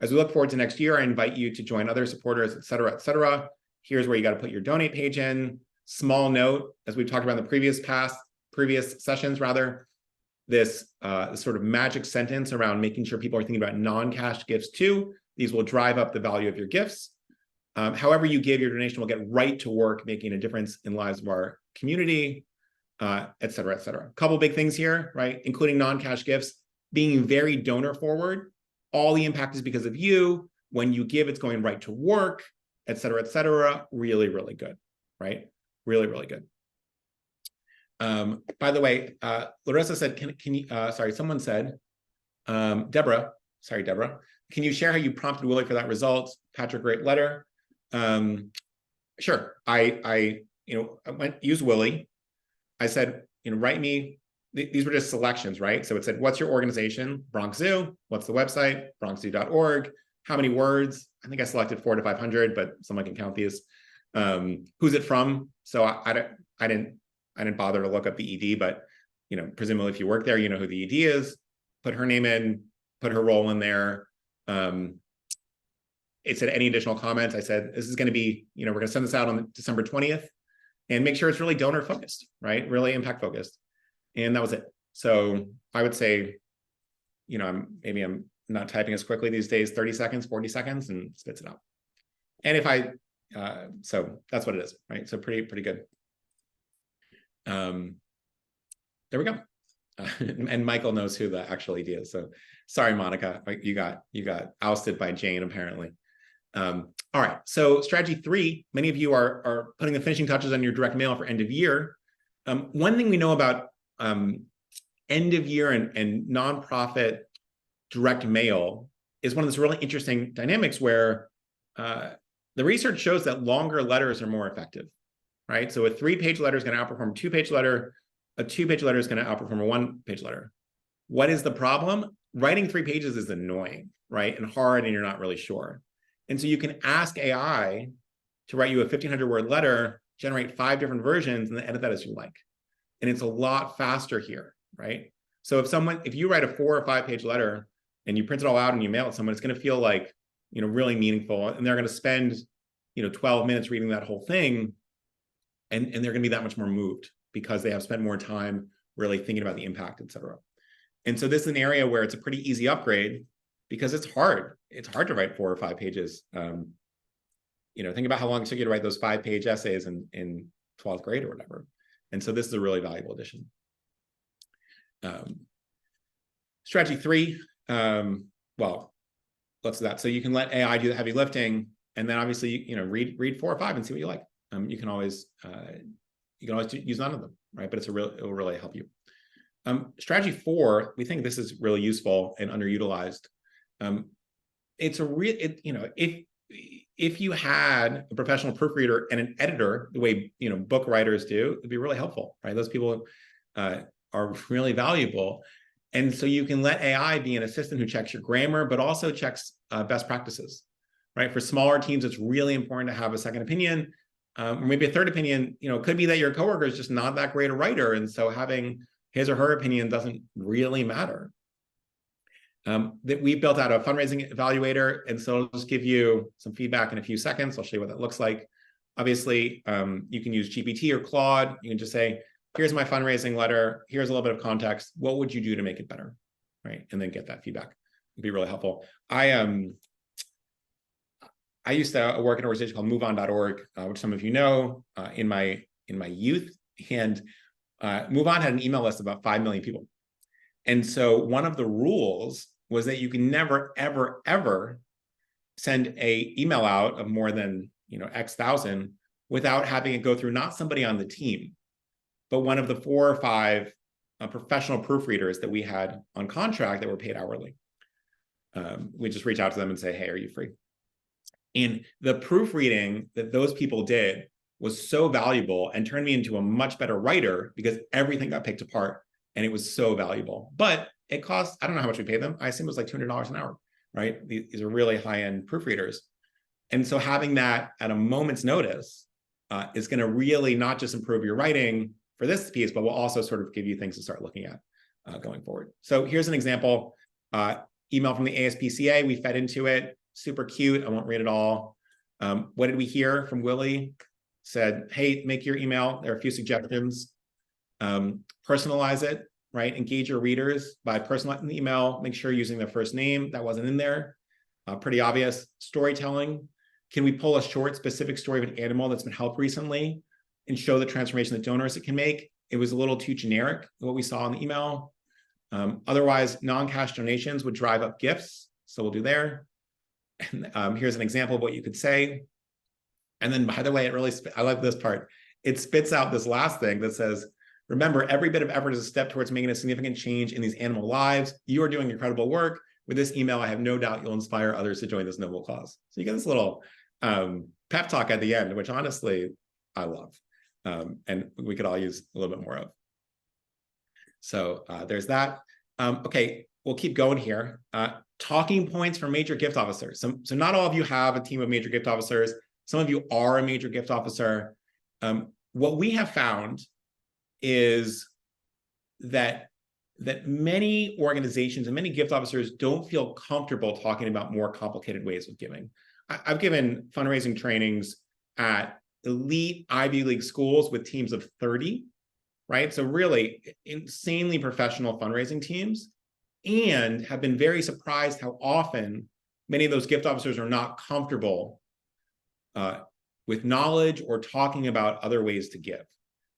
As we look forward to next year, I invite you to join other supporters, et cetera, et cetera. Here's where you got to put your donate page in. Small note, as we've talked about in the previous sessions, this sort of magic sentence around making sure people are thinking about non-cash gifts too. These will drive up the value of your gifts. However you give, your donation will get right to work, making a difference in the lives of our community, et cetera, et cetera. A couple big things here, right? Including non-cash gifts, being very donor forward. All the impact is because of you. When you give, it's going right to work, et cetera, et cetera. Really, really good, right? Really, really good. By the way, Larissa said, someone said, Deborah, can you share how you prompted Willy for that result? Patrick, great letter. Sure, I use Willy. I said, write me, these were just selections, right? So it said, what's your organization? Bronx Zoo. What's the website? bronxzoo.org. How many words? I think I selected 400 to 500, but someone can count these. Who's it from? So I didn't bother to look up the ED, but presumably if you work there, you know who the ED is. Put her name in, put her role in there. It said any additional comments. I said, this is going to be, we're going to send this out on December 20th and make sure it's really donor focused, right? Really impact focused. And that was it. So I would say, maybe I'm not typing as quickly these days, 30 seconds, 40 seconds, and spits it out. And so that's what it is, right? So pretty good. There we go. And Michael knows who the actual ED is. So sorry, Monica, you got ousted by Jane apparently. All right. So strategy 3, many of you are putting the finishing touches on your direct mail for end of year. One thing we know about end of year and nonprofit direct mail is one of those really interesting dynamics where the research shows that longer letters are more effective. Right? So a 3-page letter is going to outperform a 2-page letter. A 2-page letter is going to outperform a 1-page letter. What is the problem? Writing 3 pages is annoying, right? And hard, and you're not really sure. And so you can ask AI to write you a 1,500-word letter, generate 5 different versions, and then edit that as you like. And it's a lot faster here, right? So if you write a 4 or 5-page letter and you print it all out and you mail it to someone, it's going to feel like, really meaningful. And they're going to spend, 12 minutes reading that whole thing. And they're going to be that much more moved because they have spent more time really thinking about the impact, et cetera. And so this is an area where it's a pretty easy upgrade because it's hard. It's hard to write 4 or 5 pages. Think about how long it took you to write those 5-page essays in 12th grade or whatever. And so this is a really valuable addition. Strategy 3, well, let's do that. So you can let AI do the heavy lifting, and then obviously, read 4 or 5 and see what you like. You can always use none of them, right? But it will really help you. Strategy 4, we think this is really useful and underutilized. It's a real, if you had a professional proofreader and an editor, the way book writers do, it'd be really helpful, right? Those people are really valuable, and so you can let AI be an assistant who checks your grammar, but also checks best practices, right? For smaller teams, it's really important to have a second opinion, or maybe a third opinion. It could be that your coworker is just not that great a writer, and so having his or her opinion doesn't really matter. That we built out a fundraising evaluator, and so I'll just give you some feedback in a few seconds. I'll show you what that looks like. Obviously, you can use GPT or Claude. You can just say, here's my fundraising letter. Here's a little bit of context. What would you do to make it better, right? And then get that feedback. It'd be really helpful. I used to work at an organization called MoveOn.org, which some of you know, in my youth, and MoveOn had an email list of about 5 million people. And so one of the rules was that you can never, ever, ever send a email out of more than X thousand without having it go through not somebody on the team, but one of the 4 or 5 professional proofreaders that we had on contract that were paid hourly. We just reach out to them and say, hey, are you free? And the proofreading that those people did was so valuable and turned me into a much better writer because everything got picked apart. And it was so valuable, but it cost, I don't know how much we paid them. I assume it was like $200 an hour, right? These are really high-end proofreaders. And so having that at a moment's notice is going to really not just improve your writing for this piece, but will also sort of give you things to start looking at going forward. So here's an example, email from the ASPCA. We fed into it, super cute. I won't read it all. What did we hear from Willie? Said, hey, make your email. There are a few suggestions. Personalize it, right? Engage your readers by personalizing the email. Make sure you're using their first name. That wasn't in there. Pretty obvious. Storytelling. Can we pull a short, specific story of an animal that's been helped recently and show the transformation that donors it can make? It was a little too generic, what we saw in the email. Otherwise, non-cash donations would drive up gifts. So we'll do there. And here's an example of what you could say. And then, by the way, I like this part. It spits out this last thing that says, remember, every bit of effort is a step towards making a significant change in these animal lives. You are doing incredible work. With this email, I have no doubt you'll inspire others to join this noble cause. So you get this little pep talk at the end, which honestly, I love. And we could all use a little bit more of. So there's that. Okay, we'll keep going here. Talking points for major gift officers. So not all of you have a team of major gift officers. Some of you are a major gift officer. What we have found is that many organizations and many gift officers don't feel comfortable talking about more complicated ways of giving. I've given fundraising trainings at elite Ivy League schools with teams of 30, right? So really insanely professional fundraising teams, and have been very surprised how often many of those gift officers are not comfortable with knowledge or talking about other ways to give.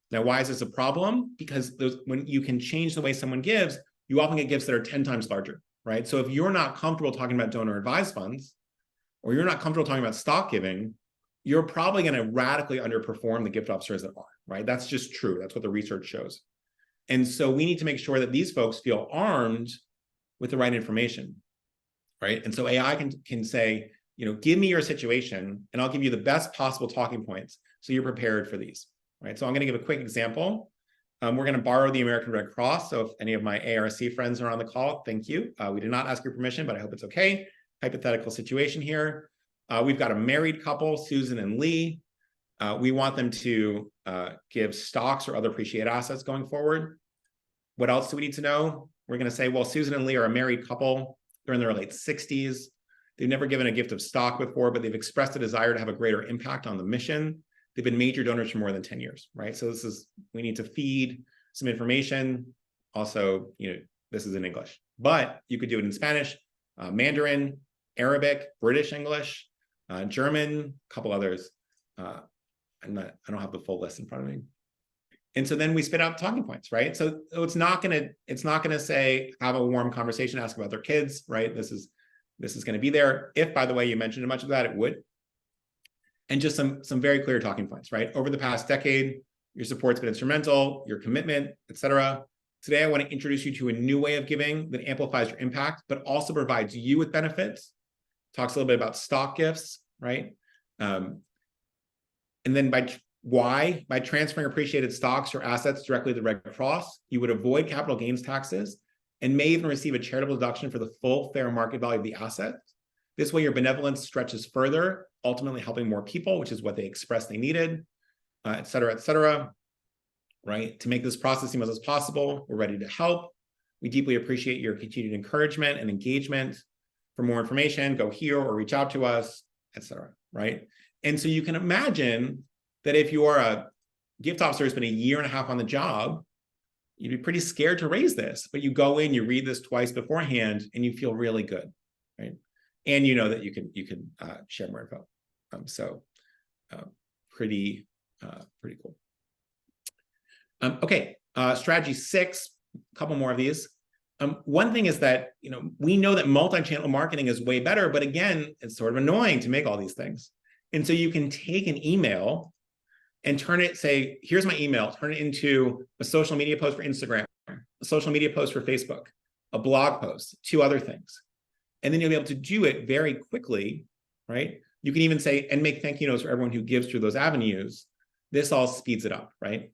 Now, why is this a problem? Because when you can change the way someone gives, you often get gifts that are 10 times larger, right? So if you're not comfortable talking about donor advised funds, or you're not comfortable talking about stock giving, you're probably going to radically underperform the gift officers that are, right? That's just true. That's what the research shows. And so we need to make sure that these folks feel armed with the right information, right? And so AI can say, give me your situation, and I'll give you the best possible talking points so you're prepared for these. Right, so I'm going to give a quick example. We're going to borrow the American Red Cross. So if any of my ARC friends are on the call, thank you. We did not ask your permission, but I hope it's okay. Hypothetical situation here. We've got a married couple, Susan and Lee. We want them to give stocks or other appreciated assets going forward. What else do we need to know? We're going to say, well, Susan and Lee are a married couple. They're in their late 60s. They've never given a gift of stock before, but they've expressed a desire to have a greater impact on the mission. They've been major donors for more than 10 years, right? So we need to feed some information. Also, this is in English, but you could do it in Spanish, Mandarin, Arabic, British English, German, a couple others. I don't have the full list in front of me. And so then we spit out talking points, right? So it's not gonna say have a warm conversation, ask about their kids, right? This is gonna be there. If, by the way, you mentioned much of that, it would. And just some very clear talking points, right? Over the past decade, your support's been instrumental, your commitment, etc. Today, I want to introduce you to a new way of giving that amplifies your impact, but also provides you with benefits. Talks a little bit about stock gifts, right? And then by transferring appreciated stocks or assets directly to the Red Cross, you would avoid capital gains taxes and may even receive a charitable deduction for the full fair market value of the asset. This way, your benevolence stretches further, ultimately helping more people, which is what they expressed they needed, et cetera, right? To make this process seamless as possible, we're ready to help. We deeply appreciate your continued encouragement and engagement. For more information, go here or reach out to us, et cetera, right? And so you can imagine that if you are a gift officer who's been a year and a half on the job, you'd be pretty scared to raise this, but you go in, you read this twice beforehand, and you feel really good, right? And you know that you can share more info. Pretty cool. Okay, strategy 6, a couple more of these. One thing is that, we know that multi-channel marketing is way better, but again, it's sort of annoying to make all these things. And so you can take an email and say, here's my email, turn it into a social media post for Instagram, a social media post for Facebook, a blog post, 2 other things. And then you'll be able to do it very quickly, right? You can even say, and make thank you notes for everyone who gives through those avenues. This all speeds it up, right?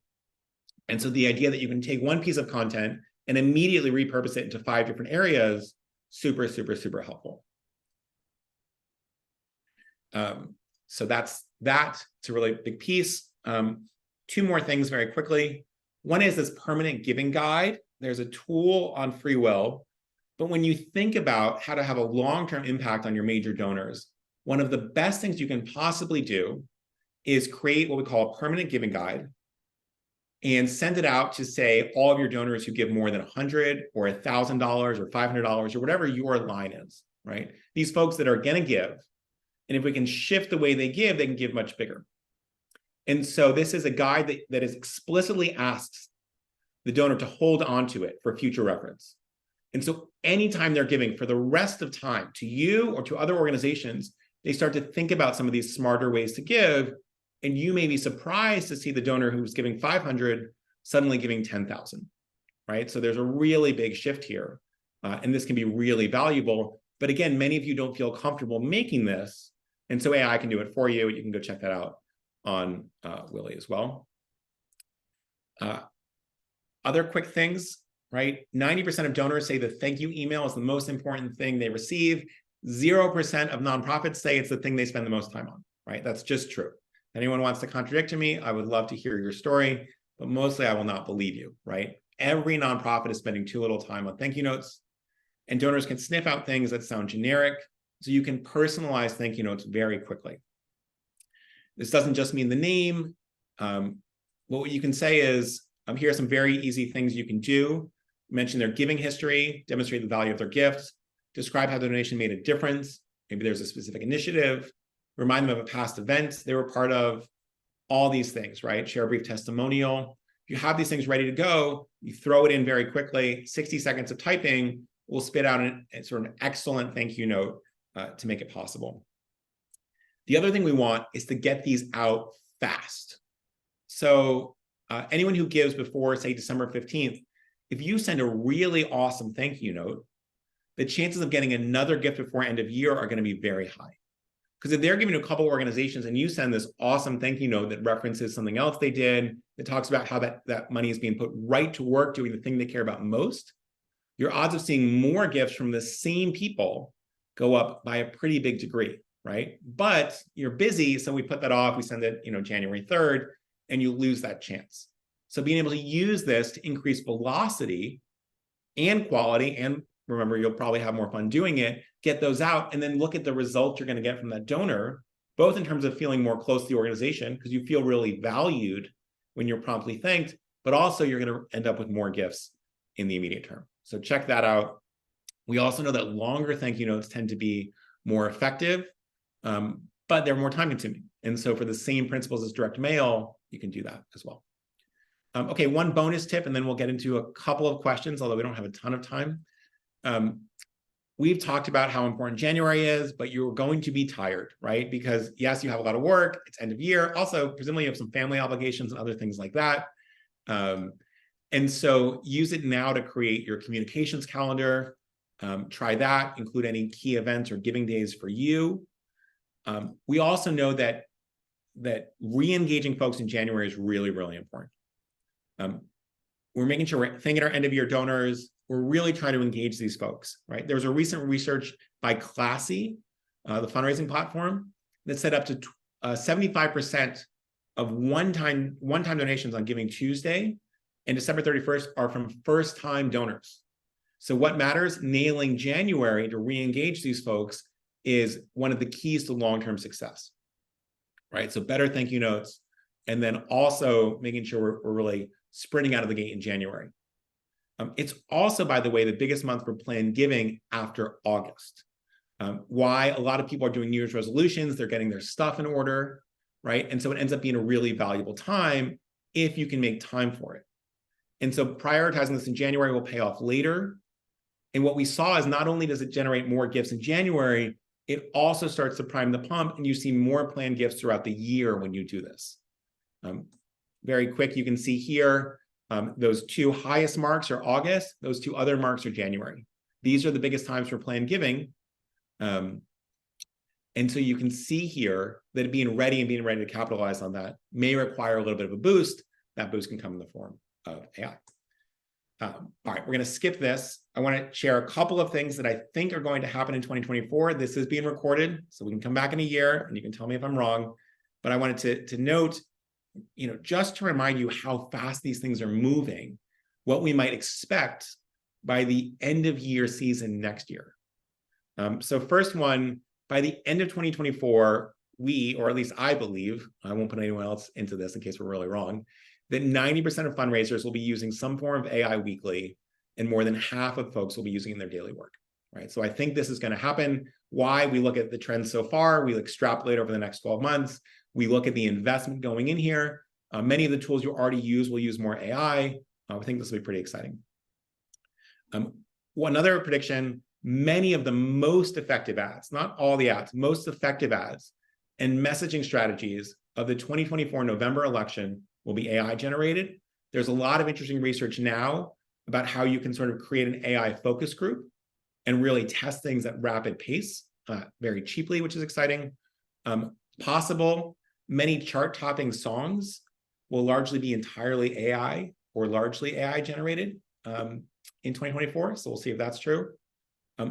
And so the idea that you can take one piece of content and immediately repurpose it into 5 different areas, super, super, super helpful. So that's a really big piece. 2 more things very quickly. One is this permanent giving guide. There's a tool on FreeWill, but when you think about how to have a long-term impact on your major donors, one of the best things you can possibly do is create what we call a permanent giving guide and send it out to, say, all of your donors who give more than $100 or $1,000 or $500 or whatever your line is, right? These folks that are going to give, and if we can shift the way they can give much bigger. And so this is a guide that is explicitly asks the donor to hold on to it for future reference. And so anytime they're giving for the rest of time to you or to other organizations, they start to think about some of these smarter ways to give. And you may be surprised to see the donor who's giving 500 suddenly giving 10,000, right? So there's a really big shift here. And this can be really valuable. But again, many of you don't feel comfortable making this. And so AI can do it for you. You can go check that out on Willy as well. Other quick things, right? 90% of donors say the thank you email is the most important thing they receive. 0% of nonprofits say it's the thing they spend the most time on, right? That's just true. If anyone wants to contradict me, I would love to hear your story, but mostly I will not believe you, right? Every nonprofit is spending too little time on thank you notes, and donors can sniff out things that sound generic, so you can personalize thank you notes very quickly. This doesn't just mean the name. What you can say is, here are some very easy things you can do. Mention their giving history, demonstrate the value of their gifts, describe how the donation made a difference. Maybe there's a specific initiative, remind them of a past event they were part of, all these things, right? Share a brief testimonial. If you have these things ready to go, you throw it in very quickly. 60 seconds of typing will spit out a sort of an excellent thank you note to make it possible. The other thing we want is to get these out fast. So anyone who gives before, say, December 15th, if you send a really awesome thank you note, the chances of getting another gift before end of year are going to be very high. Because if they're giving to a couple organizations and you send this awesome thank you note that references something else they did, that talks about how that money is being put right to work doing the thing they care about most, your odds of seeing more gifts from the same people go up by a pretty big degree, right? But you're busy, so we put that off. We send it, January 3rd, and you lose that chance. So being able to use this to increase velocity and quality, and remember, you'll probably have more fun doing it, get those out, and then look at the results you're going to get from that donor, both in terms of feeling more close to the organization, because you feel really valued when you're promptly thanked, but also you're going to end up with more gifts in the immediate term. So check that out. We also know that longer thank you notes tend to be more effective, but they're more time consuming. And so for the same principles as direct mail, you can do that as well. Okay, one bonus tip, and then we'll get into a couple of questions, although we don't have a ton of time. We've talked about how important January is, but you're going to be tired, right? Because yes, you have a lot of work, it's end of year. Also, presumably you have some family obligations and other things like that. And so use it now to create your communications calendar. Try that, include any key events or giving days for you. We also know that re-engaging folks in January is really, really important. We're making sure we're thanking our end of year donors. We're really trying to engage these folks, right? There was a recent research by Classy, the fundraising platform, that said up to 75% of one-time donations on Giving Tuesday and December 31st are from first-time donors. So what matters? Nailing January to re-engage these folks is one of the keys to long-term success, right? So better thank you notes, and then also making sure we're really sprinting out of the gate in January. It's also, by the way, the biggest month for planned giving after August. Why? A lot of people are doing New Year's resolutions, they're getting their stuff in order, right? And so it ends up being a really valuable time if you can make time for it. And so prioritizing this in January will pay off later. And what we saw is not only does it generate more gifts in January, it also starts to prime the pump, and you see more planned gifts throughout the year when you do this. Very quick, you can see here, those two highest marks are August, those two other marks are January. These are the biggest times for planned giving. And so you can see here that being ready to capitalize on that may require a little bit of a boost. That boost can come in the form of AI. All right, we're going to skip this. I want to share a couple of things that I think are going to happen in 2024. This is being recorded, so we can come back in a year and you can tell me if I'm wrong. But I wanted to note, just to remind you how fast these things are moving, what we might expect by the end of year season next year. So first one, by the end of 2024, we, or at least I believe, I won't put anyone else into this in case we're really wrong, that 90% of fundraisers will be using some form of AI weekly, and more than half of folks will be using it in their daily work, right? So I think this is going to happen. Why? We look at the trends so far, we extrapolate over the next 12 months, we look at the investment going in here. Many of the tools you already use will use more AI. I think this will be pretty exciting. One other prediction, many of the most effective ads, not all the ads, most effective ads and messaging strategies of the 2024 November election will be AI generated. There's a lot of interesting research now about how you can sort of create an AI focus group and really test things at rapid pace, very cheaply, which is exciting. Possible, many chart-topping songs will largely be entirely AI or largely AI generated in 2024. So we'll see if that's true.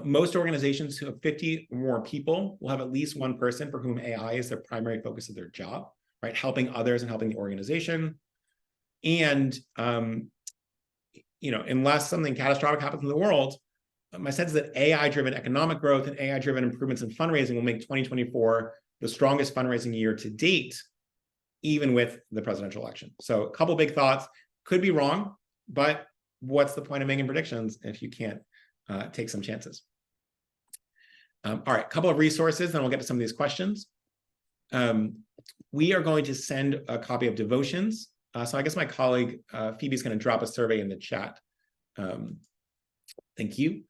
Most organizations who have 50 or more people will have at least one person for whom AI is their primary focus of their job, right? Helping others and helping the organization. And, unless something catastrophic happens in the world, my sense is that AI-driven economic growth and AI-driven improvements in fundraising will make 2024 the strongest fundraising year to date, even with the presidential election. So a couple big thoughts. Could be wrong, but what's the point of making predictions if you can't take some chances? All right, a couple of resources, then we'll get to some of these questions. We are going to send a copy of Devotions. So I guess my colleague Phoebe's going to drop a survey in the chat. Thank you.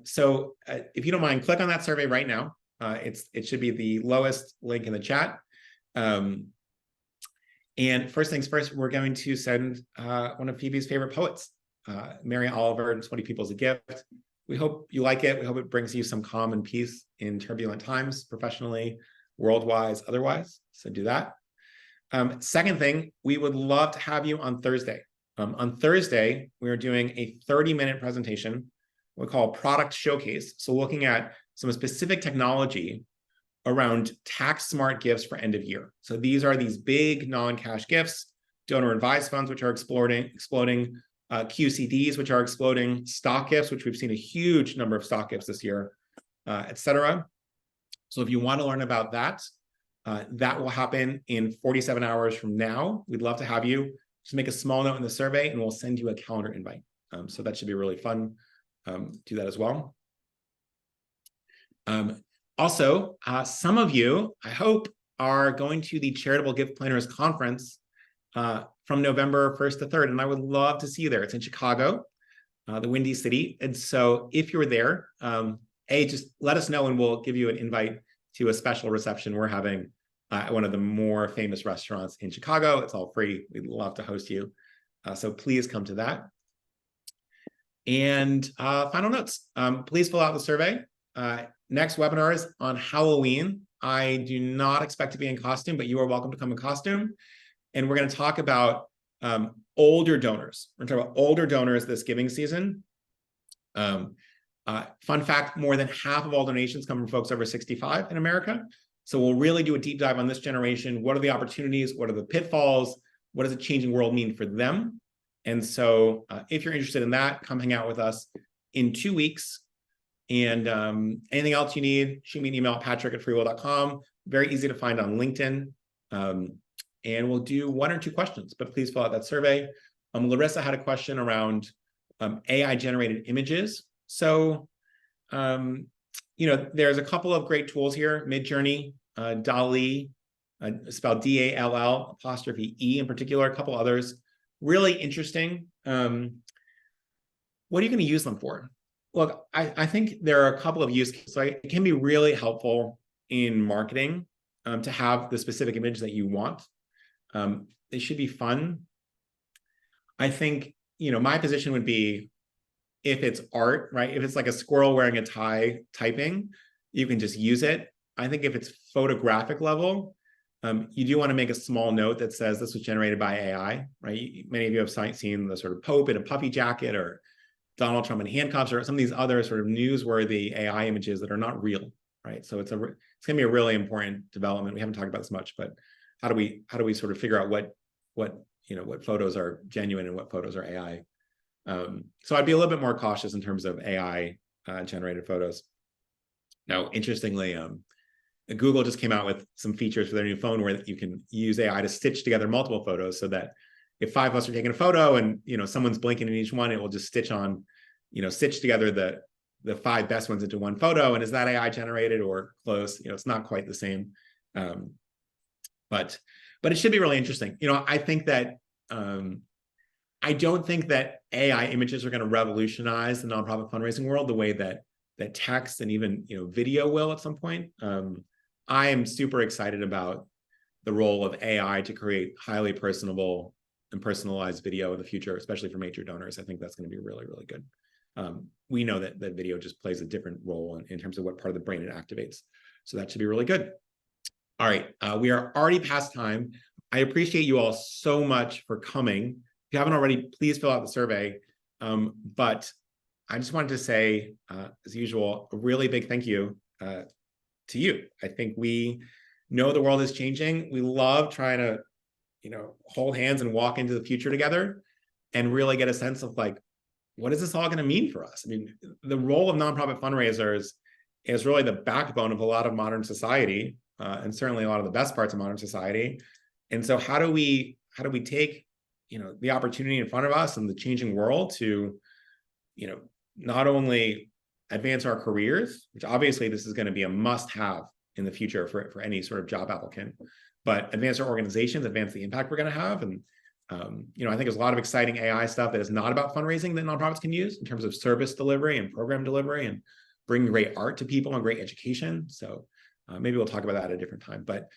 So if you don't mind, click on that survey right now. It should be the lowest link in the chat. And first things first, we're going to send one of Phoebe's favorite poets, Mary Oliver and 20 People as a gift. We hope you like it. We hope it brings you some calm and peace in turbulent times, professionally, world-wise, otherwise. So do that. Second thing, we would love to have you on Thursday. On Thursday, we're doing a 30-minute presentation we call Product Showcase. So looking at some specific technology around tax smart gifts for end of year. So these are these big non-cash gifts, donor advised funds, which are exploding, QCDs, which are exploding, stock gifts, which we've seen a huge number of stock gifts this year, et cetera. So if you want to learn about that, that will happen in 47 hours from now. We'd love to have you. Just make a small note in the survey and we'll send you a calendar invite. So that should be really fun. Do that as well. Also, some of you, I hope, are going to the Charitable Gift Planners Conference from November 1st to 3rd, and I would love to see you there. It's in Chicago, the Windy City. And so if you're there, just let us know and we'll give you an invite to a special reception we're having at one of the more famous restaurants in Chicago. It's all free. We'd love to host you. So please come to that. And final notes, please fill out the survey. Next webinar is on Halloween. I do not expect to be in costume, but you are welcome to come in costume. And we're going to talk about older donors. We're going to talk about older donors this giving season. Fun fact, more than half of all donations come from folks over 65 in America. So we'll really do a deep dive on this generation. What are the opportunities? What are the pitfalls? What does a changing world mean for them? And so if you're interested in that, come hang out with us in 2 weeks. And anything else you need, shoot me an email at patrick@freewill.com. Very easy to find on LinkedIn. And we'll do 1 or 2 questions, but please fill out that survey. Larissa had a question around AI-generated images. So, there's a couple of great tools here, Midjourney, DALL-E, spelled D-A-L-L''E in particular, a couple others. Really interesting. What are you going to use them for? Look, I think there are a couple of use cases. It can be really helpful in marketing to have the specific image that you want. They should be fun. I think, my position would be if it's art, right? If it's like a squirrel wearing a tie typing, you can just use it. I think if it's photographic level, you do want to make a small note that says this was generated by AI, right? Many of you have seen the sort of Pope in a puffy jacket or Donald Trump in handcuffs or some of these other sort of newsworthy AI images that are not real, right? So it's going to be a really important development. We haven't talked about this much, but how do we sort of figure out what photos are genuine and what photos are AI? So I'd be a little bit more cautious in terms of AI generated photos. Now, interestingly, Google just came out with some features for their new phone where you can use AI to stitch together multiple photos so that if 5 of us are taking a photo and someone's blinking in each one, it will just stitch together the 5 best ones into one photo. And is that AI generated or close? It's not quite the same. But it should be really interesting. I think that I don't think that AI images are going to revolutionize the nonprofit fundraising world the way that text and even video will at some point. I am super excited about the role of AI to create highly personable and personalized video in the future, especially for major donors. I think that's going to be really, really good. We know that video just plays a different role in terms of what part of the brain it activates. So that should be really good. All right, we are already past time. I appreciate you all so much for coming. If you haven't already, please fill out the survey. But I just wanted to say, as usual, a really big thank you to you. I think we know the world is changing. We love trying to, hold hands and walk into the future together and really get a sense of what is this all going to mean for us? I mean, the role of nonprofit fundraisers is really the backbone of a lot of modern society, and certainly a lot of the best parts of modern society. And so how do we take, the opportunity in front of us and the changing world to, not only advance our careers, which obviously this is going to be a must-have in the future for any sort of job applicant, but advance our organizations, advance the impact we're going to have. And, I think there's a lot of exciting AI stuff that is not about fundraising that nonprofits can use in terms of service delivery and program delivery and bringing great art to people and great education. So maybe we'll talk about that at a different time. But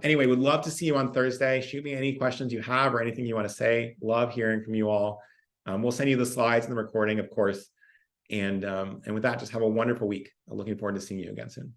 anyway, would love to see you on Thursday. Shoot me any questions you have or anything you want to say. Love hearing from you all. We'll send you the slides and the recording, of course. And with that, just have a wonderful week. I'm looking forward to seeing you again soon.